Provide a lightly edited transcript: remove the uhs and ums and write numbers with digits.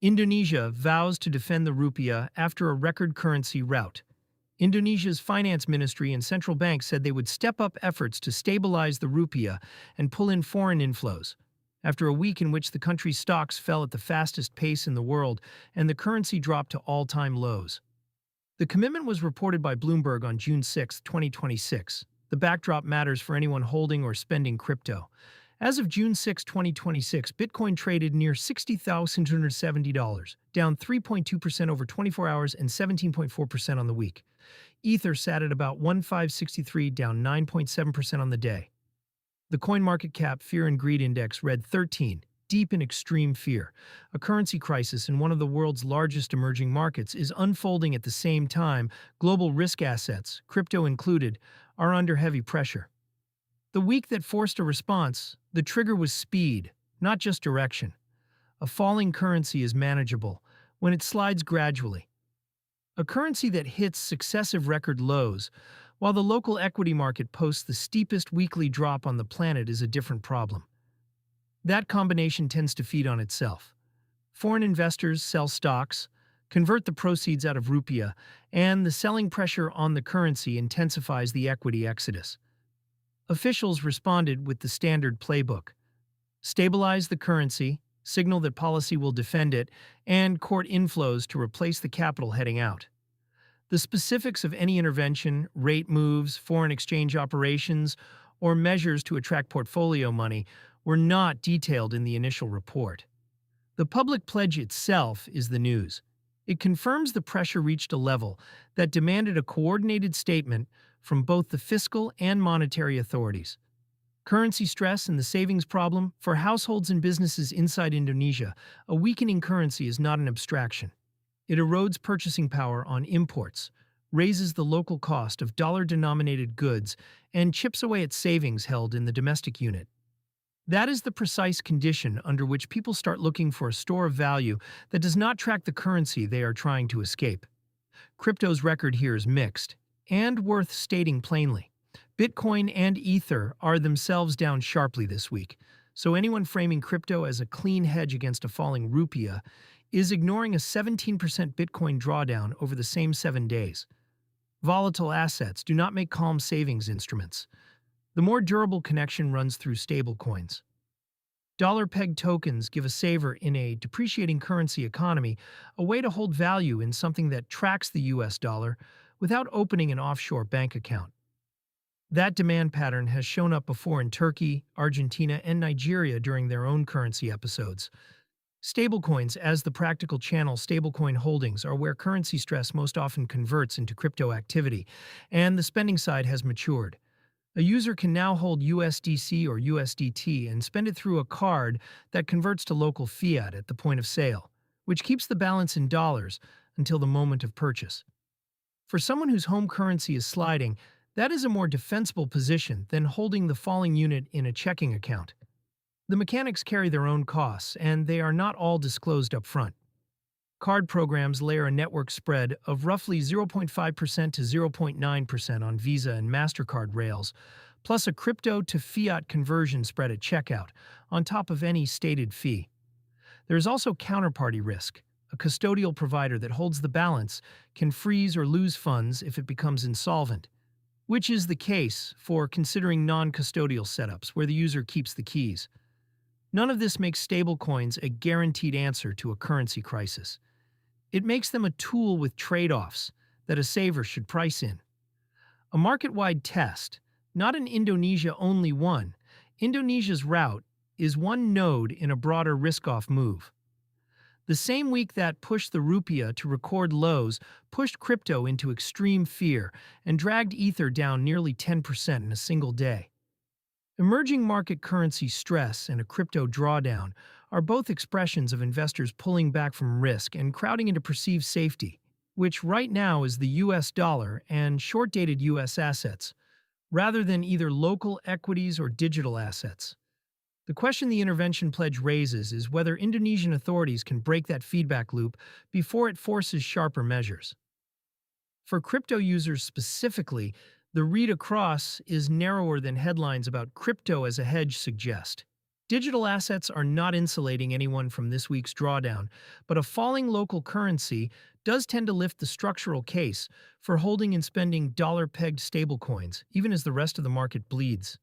Indonesia vows to defend the rupiah after a record currency rout. Indonesia's finance ministry and central bank said they would step up efforts to stabilize the rupiah and pull in foreign inflows. After a week in which the country's stocks fell at the fastest pace in the world and the currency dropped to all-time lows. The commitment was reported by Bloomberg on June 6, 2026. The backdrop matters for anyone holding or spending crypto. As of June 6, 2026, Bitcoin traded near $60,270, down 3.2% over 24 hours and 17.4% on the week. Ether sat at about 1563, down 9.7% on the day. The CoinMarketCap Fear and Greed Index read 13, deep in extreme fear. A currency crisis in one of the world's largest emerging markets is unfolding at the same time. Global risk assets, crypto included, are under heavy pressure. The week that forced a response, the trigger was speed, not just direction. A falling currency is manageable when it slides gradually. A currency that hits successive record lows, while the local equity market posts the steepest weekly drop on the planet, is a different problem. That combination tends to feed on itself. Foreign investors sell stocks, convert the proceeds out of rupiah, and the selling pressure on the currency intensifies the equity exodus. Officials responded with the standard playbook: stabilize the currency, signal that policy will defend it, and court inflows to replace the capital heading out. The specifics of any intervention, rate moves, foreign exchange operations, or measures to attract portfolio money were not detailed in the initial report. The public pledge itself is the news. It confirms the pressure reached a level that demanded a coordinated statement from both the fiscal and monetary authorities. Currency stress and the savings problem for households and businesses inside Indonesia. A weakening currency is not an abstraction. It erodes purchasing power on imports, raises the local cost of dollar-denominated goods, and chips away at savings held in the domestic unit. That is the precise condition under which people start looking for a store of value that does not track the currency they are trying to escape. Crypto's record here is mixed, and worth stating plainly. Bitcoin and Ether are themselves down sharply this week, so anyone framing crypto as a clean hedge against a falling rupiah is ignoring a 17% Bitcoin drawdown over the same 7 days. Volatile assets do not make calm savings instruments. The more durable connection runs through stablecoins. Dollar-pegged tokens give a saver in a depreciating currency economy, a way to hold value in something that tracks the US dollar without opening an offshore bank account. That demand pattern has shown up before in Turkey, Argentina, and Nigeria during their own currency episodes. Stablecoins as the practical channel. Stablecoin holdings are where currency stress most often converts into crypto activity, and the spending side has matured. A user can now hold USDC or USDT and spend it through a card that converts to local fiat at the point of sale, which keeps the balance in dollars until the moment of purchase. For someone whose home currency is sliding, that is a more defensible position than holding the falling unit in a checking account. The mechanics carry their own costs, and they are not all disclosed up front. Card programs layer a network spread of roughly 0.5% to 0.9% on Visa and MasterCard rails, plus a crypto-to-fiat conversion spread at checkout, on top of any stated fee. There is also counterparty risk. A custodial provider that holds the balance can freeze or lose funds if it becomes insolvent, which is the case for considering non-custodial setups where the user keeps the keys. None of this makes stablecoins a guaranteed answer to a currency crisis. It makes them a tool with trade-offs that a saver should price in. A market-wide test, not an Indonesia-only one. Indonesia's Rout is one node in a broader risk-off move. The same week that pushed the rupiah to record lows pushed crypto into extreme fear and dragged Ether down nearly 10% in a single day. Emerging market currency stress and a crypto drawdown are both expressions of investors pulling back from risk and crowding into perceived safety, which right now is the US dollar and short-dated US assets, rather than either local equities or digital assets. The question the intervention pledge raises is whether Indonesian authorities can break that feedback loop before it forces sharper measures. For crypto users specifically, the read across is narrower than headlines about crypto as a hedge suggest. Digital assets are not insulating anyone from this week's drawdown, but a falling local currency does tend to lift the structural case for holding and spending dollar-pegged stablecoins, even as the rest of the market bleeds.